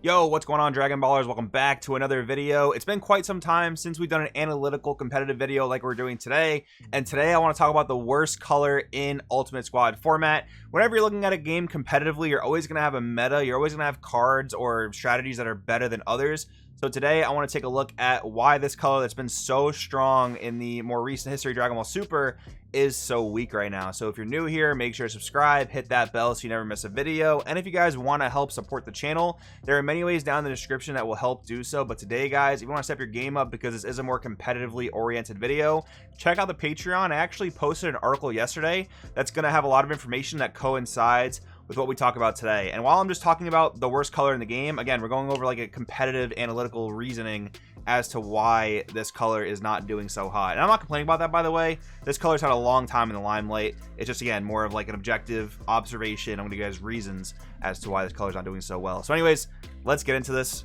Yo, what's going on, Dragon Ballers? Welcome back to another video. It's been quite some time since we've done an analytical competitive video like we're doing today, and today I want to talk about the worst color in Ultimate Squad format. Whenever you're looking at a game competitively, you're always going to have a meta, you're always going to have cards or strategies that are better than others. So today I want to take a look at why this color that's been so strong in the more recent history of Dragon Ball Super is so weak right now. So if you're new here, make sure to subscribe, hit that bell so you never miss a video. And if you guys want to help support the channel, there are many ways down in the description that will help do so. But today, guys, if you want to step your game up because this is a more competitively oriented video, check out the Patreon. I actually posted an article yesterday that's going to have a lot of information that coincides with what we talk about today. And while I'm just talking about the worst color in the game, again, we're going over like a competitive analytical reasoning as to why this color is not doing so hot. And I'm not complaining about that, by the way. This color's had a long time in the limelight. It's just, again, more of like an objective observation. I'm gonna give you guys reasons as to why this color's not doing so well. So anyways, let's get into this.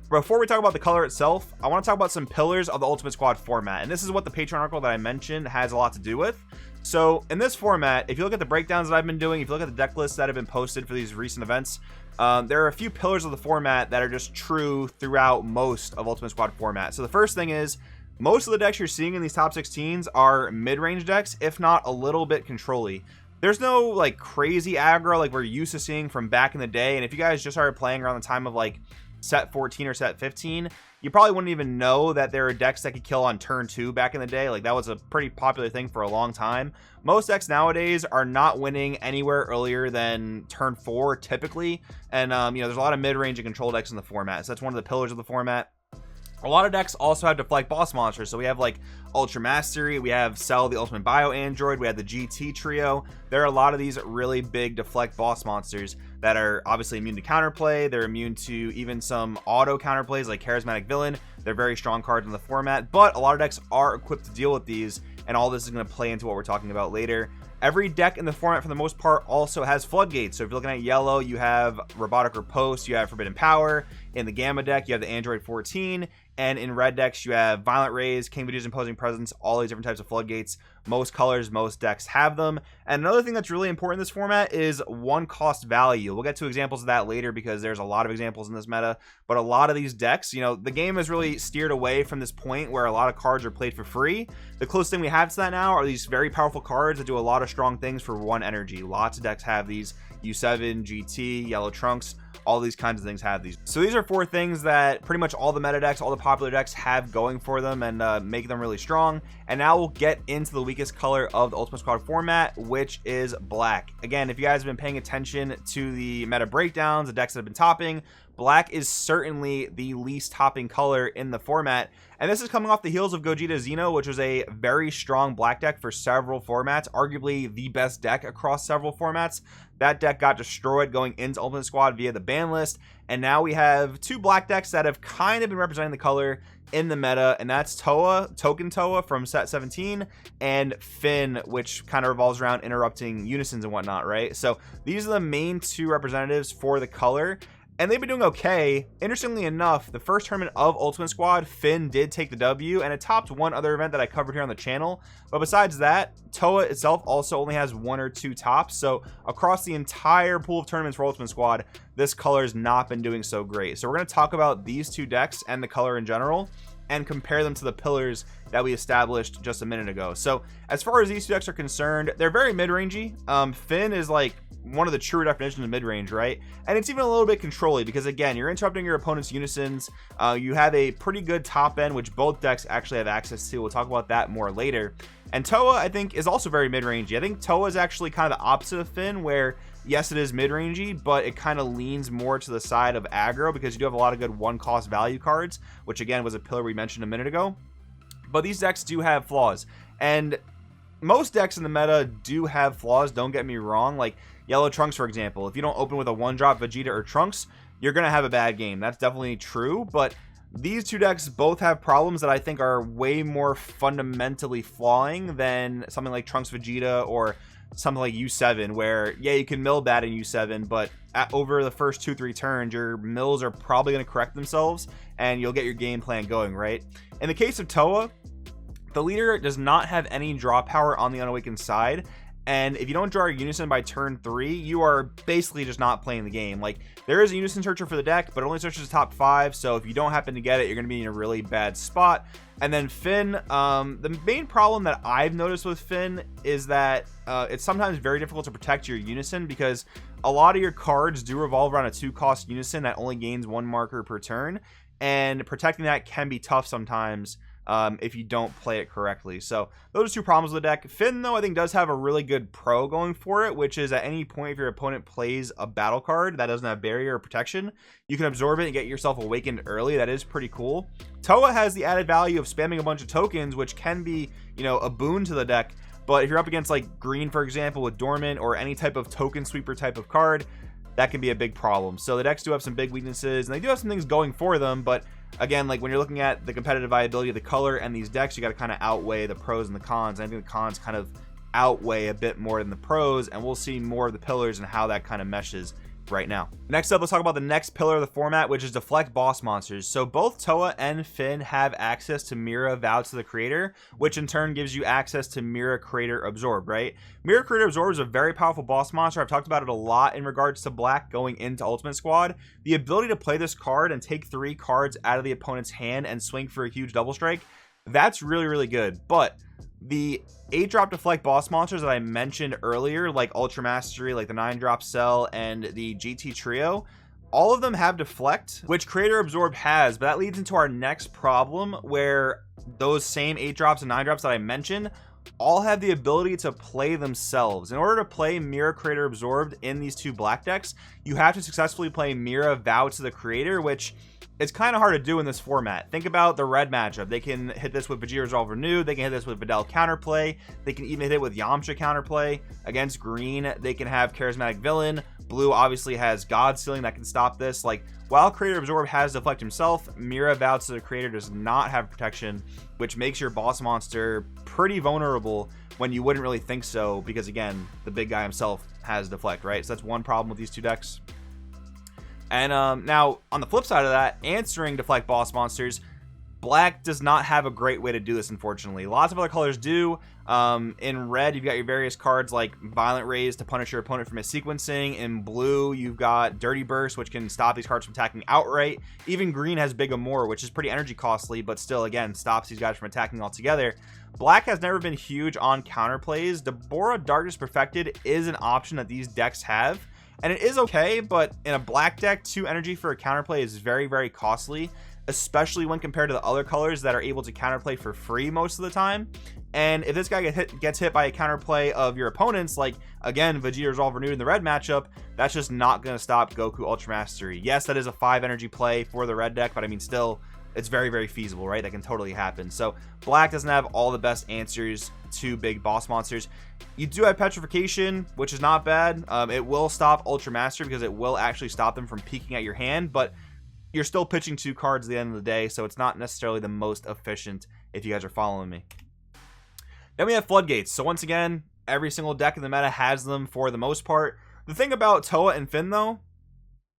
Before we talk about the color itself, I want to talk about some pillars of the Ultimate Squad format. And this is what the Patreon article that I mentioned has a lot to do with. So in this format, if you look at the breakdowns that I've been doing, if you look at the deck lists that have been posted for these recent events, there are a few pillars of the format that are just true throughout most of Ultimate Squad format. So the first thing is, most of the decks you're seeing in these top 16s are mid-range decks, if not a little bit control-y. There's no like crazy aggro like we're used to seeing from back in the day. And if you guys just started playing around the time of like set 14 or set 15, you probably wouldn't even know that there are decks that could kill on turn 2 back in the day. Like that was a pretty popular thing for a long time. Most decks nowadays are not winning anywhere earlier than turn 4 typically. And you know, there's a lot of mid-range and control decks in the format, so that's one of the pillars of the format. A lot of decks also have Deflect boss monsters. So we have like Ultra Mastery, we have Cell the Ultimate Bio Android, we have the GT trio. There are a lot of these really big Deflect boss monsters that are obviously immune to counterplay. They're immune to even some auto counterplays like Charismatic Villain. They're very strong cards in the format, but a lot of decks are equipped to deal with these, and all this is going to play into what we're talking about later. Every deck in the format, for the most part, also has Floodgates. So if you're looking at yellow, you have Robotic Riposte, you have Forbidden Power. In the Gamma deck, you have the Android 14. And in red decks, you have Violent Rays, King Vegeta's Imposing Presence, all these different types of Floodgates. Most colors, most decks have them. And another thing that's really important in this format is one cost value. We'll get to examples of that later because there's a lot of examples in this meta. But a lot of these decks, you know, the game has really steered away from this point where a lot of cards are played for free. The closest thing we have to that now are these very powerful cards that do a lot of strong things for one energy. Lots of decks have these. U7, GT, Yellow Trunks, all these kinds of things have these. So these are 4 things that pretty much all the meta decks, all the popular decks have going for them and make them really strong. And now we'll get into the weakest color of the Ultimate Squad format, which is black. Again, if you guys have been paying attention to the meta breakdowns, the decks that have been topping, black is certainly the least topping color in the format. And this is coming off the heels of Gogeta Xeno, which was a very strong black deck for several formats, arguably the best deck across several formats. That deck got destroyed going into Ultimate Squad via the ban list, and now we have 2 black decks that have kind of been representing the color in the meta, and that's Toa, Token Toa from set 17, and Finn, which kind of revolves around interrupting unisons and whatnot, right? So these are the main 2 representatives for the color. And they've been doing okay. Interestingly enough, the first tournament of Ultimate Squad, Finn did take the W, and it topped one other event that I covered here on the channel. But besides that, Toa itself also only has 1 or 2 tops. So across the entire pool of tournaments for Ultimate Squad, this color has not been doing so great. So we're going to talk about these 2 decks and the color in general, and compare them to the pillars that we established just a minute ago. So as far as these 2 decks are concerned, they're very mid-rangey. Finn is like one of the truer definitions of mid-range, right? And it's even a little bit controlly because, again, you're interrupting your opponent's unisons. You have a pretty good top end, which both decks actually have access to. We'll talk about that more later. And Toa, I think, is also very mid-rangey. I think Toa is actually kind of the opposite of Finn, where yes, it is mid-rangey, but it kind of leans more to the side of aggro because you do have a lot of good one-cost value cards, which again was a pillar we mentioned a minute ago. But these decks do have flaws, and most decks in the meta do have flaws, don't get me wrong. Like Yellow Trunks, for example, if you don't open with a 1-drop Vegeta or Trunks, you're going to have a bad game. That's definitely true, but these 2 decks both have problems that I think are way more fundamentally flawing than something like Trunks Vegeta or something like U7, where yeah, you can mill bad in U7, but over the first 2-3 turns, your mills are probably going to correct themselves and you'll get your game plan going, right? In the case of Toa, the leader does not have any draw power on the Unawakened side, and if you don't draw your Unison by turn 3, you are basically just not playing the game. Like, there is a Unison searcher for the deck, but it only searches the top 5, so if you don't happen to get it, you're going to be in a really bad spot. And then Finn, the main problem that I've noticed with Finn is that it's sometimes very difficult to protect your Unison, because a lot of your cards do revolve around a 2-cost Unison that only gains 1 marker per turn, and protecting that can be tough sometimes if you don't play it correctly. So those are 2 problems with the deck. Finn, though, I think does have a really good pro going for it, which is at any point if your opponent plays a battle card that doesn't have barrier or protection, you can absorb it and get yourself awakened early. That is pretty cool. Toa has the added value of spamming a bunch of tokens, which can be, you know, a boon to the deck. But if you're up against like green, for example, with Dormant or any type of token sweeper type of card, that can be a big problem. So the decks do have some big weaknesses, and they do have some things going for them, but again, like when you're looking at the competitive viability of the color and these decks, you got to kind of outweigh the pros and the cons. And I think the cons kind of outweigh a bit more than the pros, and we'll see more of the pillars and how that kind of meshes right now. Next up, let's talk about the next pillar of the format, which is Deflect boss monsters. So both Toa and Finn have access to Mira Vow to the Creator, which in turn gives you access to Mira Creator Absorb, right? Mira Creator Absorb is a very powerful boss monster. I've talked about it a lot in regards to black going into Ultimate Squad. The ability to play this card and take 3 cards out of the opponent's hand and swing for a huge double strike, that's really, really good. But the 8-drop Deflect boss monsters that I mentioned earlier, like Ultra Mastery, like the 9-drop Cell, and the GT Trio, all of them have Deflect, which Creator Absorb has. But that leads into our next problem, where those same 8-drops and 9-drops that I mentioned all have the ability to play themselves. In order to play Mira Creator Absorbed in these 2 black decks, you have to successfully play Mira Vow to the Creator, which it's kind of hard to do in this format. Think about the red matchup. They can hit this with Vegeta Resolve Renewed. They can hit this with Videl Counterplay. They can even hit it with Yamcha Counterplay. Against green, they can have Charismatic Villain. Blue obviously has God Sealing that can stop this. Like, while Creator Absorb has Deflect himself, Mira Vow to the Creator does not have protection, which makes your boss monster pretty vulnerable when you wouldn't really think so, because again, the big guy himself has Deflect, right? So that's one problem with these 2 decks. And now, on the flip side of that, answering Deflect boss monsters, black does not have a great way to do this, unfortunately. Lots of other colors do. In red, you've got your various cards like Violent Raise to punish your opponent from missequencing. In blue, you've got Dirty Burst, which can stop these cards from attacking outright. Even green has Big Amor, which is pretty energy costly, but still, again, stops these guys from attacking altogether. Black has never been huge on counterplays. Deborah Darkness Perfected is an option that these decks have, and it is okay, but in a black deck, 2 energy for a counterplay is very, very costly, especially when compared to the other colors that are able to counterplay for free most of the time. And if this guy gets hit by a counterplay of your opponents, like, again, Vegeta Resolve Renewed in the red matchup, that's just not going to stop Goku Ultra Mastery. Yes, that is a 5 energy play for the red deck, but I mean, still, it's very, very feasible, right? That can totally happen. So black doesn't have all the best answers to big boss monsters. You do have Petrification, which is not bad. It will stop Ultra Master because it will actually stop them from peeking at your hand, but you're still pitching 2 cards at the end of the day, so it's not necessarily the most efficient, if you guys are following me. Then we have Floodgates. So once again, every single deck in the meta has them for the most part. The thing about Toa and Finn, though,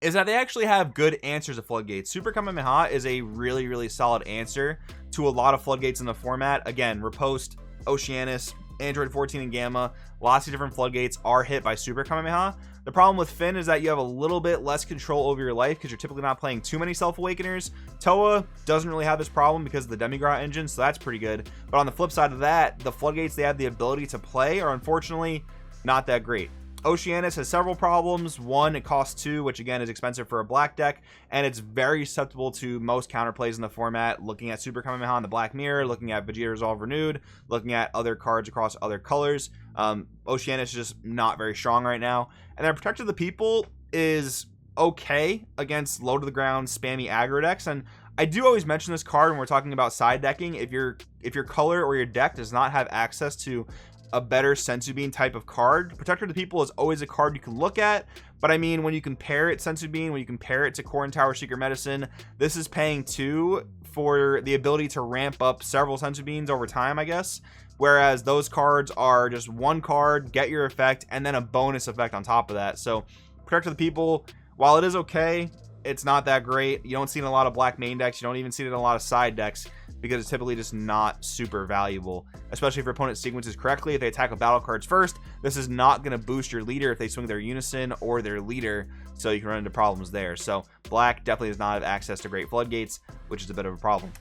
is that they actually have good answers to Floodgates. Super Kamehameha is a really, really solid answer to a lot of Floodgates in the format. Again, Riposte, Oceanus, Android 14 and Gamma, lots of different Floodgates are hit by Super Kamehameha. The problem with Finn is that you have a little bit less control over your life because you're typically not playing too many Self-Awakeners. Toa doesn't really have this problem because of the Demigrat engine, so that's pretty good. But on the flip side of that, the Floodgates they have the ability to play are unfortunately not that great. Oceanus has several problems. One, it costs 2, which again is expensive for a black deck, and it's very susceptible to most counterplays in the format. Looking at Super Kamehameha in the Black Mirror, looking at Vegeta Resolve Renewed, looking at other cards across other colors. Oceanus is just not very strong right now. And then Protector of the People is okay against low to the ground spammy aggro decks, and I do always mention this card when we're talking about side decking. If your color or your deck does not have access to a better Senzu Bean type of card, Protector of the People is always a card you can look at. But I mean, when you compare it Senzu Bean, when you compare it to Corn Tower Secret Medicine, this is paying 2 for the ability to ramp up several Senzu Beans over time, I guess. Whereas those cards are just 1 card, get your effect, and then a bonus effect on top of that. So Protector of the People, while it is okay, it's not that great. You don't see it in a lot of black main decks. You don't even see it in a lot of side decks. because it's typically just not super valuable, especially if your opponent sequences correctly. If they attack with battle cards first, this is not going to boost your leader if they swing their unison or their leader, so you can run into problems there. So black definitely does not have access to great floodgates, which is a bit of a problem.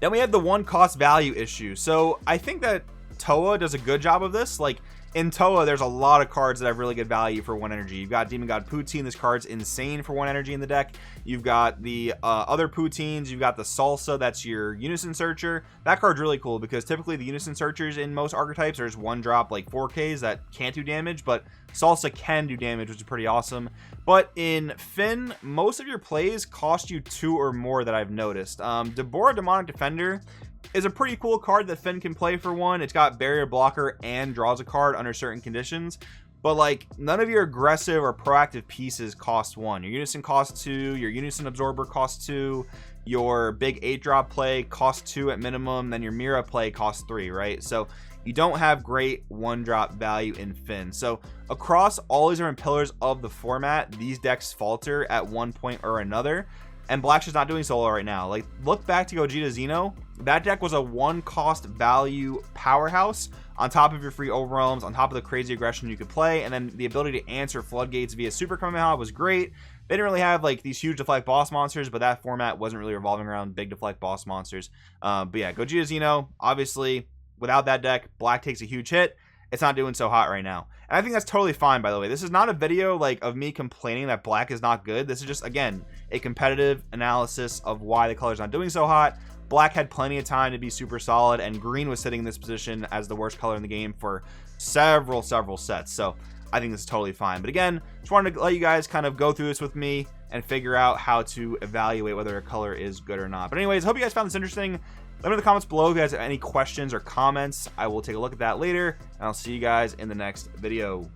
Then we have the 1 cost value issue. So I think that Toa does a good job of this. Like in Toa, there's a lot of cards that have really good value for 1 energy. You've got Demon God Poutine. This card's insane for 1 energy in the deck. You've got the other Poutines. You've got the Salsa. That's your Unison Searcher. That card's really cool because typically the Unison Searchers in most archetypes are just 1-drop like 4Ks that can't do damage, but Salsa can do damage, which is pretty awesome. But in Finn, most of your plays cost you 2 or more that I've noticed. Deborah Demonic Defender is a pretty cool card that Finn can play for 1. It's got barrier blocker and draws a card under certain conditions, but like none of your aggressive or proactive pieces cost 1. Your Unison costs 2, your Unison Absorber costs 2, your big 8-drop play costs 2 at minimum, then your Mira play costs 3, right? So you don't have great 1-drop value in Finn. So across all these different pillars of the format, these decks falter at one point or another, and Black's just not doing so well right now. Like, look back to Gogeta Xeno. That deck was a 1 cost value powerhouse on top of your free overwhelms, on top of the crazy aggression you could play, and then the ability to answer floodgates via Super Kamehameha was great. They didn't really have like these huge deflect boss monsters, but that format wasn't really revolving around big deflect boss monsters. But yeah, Gogeta Xeno, obviously, without that deck, Black takes a huge hit. It's not doing so hot right now, and I think that's totally fine, by the way. This is not a video like of me complaining that Black is not good. This is just, again, a competitive analysis of why the color's not doing so hot. Black had plenty of time to be super solid, and green was sitting in this position as the worst color in the game for several sets. So I think this is totally fine. But again, just wanted to let you guys kind of go through this with me and figure out how to evaluate whether a color is good or not. But anyways, hope you guys found this interesting. Let me know in the comments below if you guys have any questions or comments. I will take a look at that later, and I'll see you guys in the next video.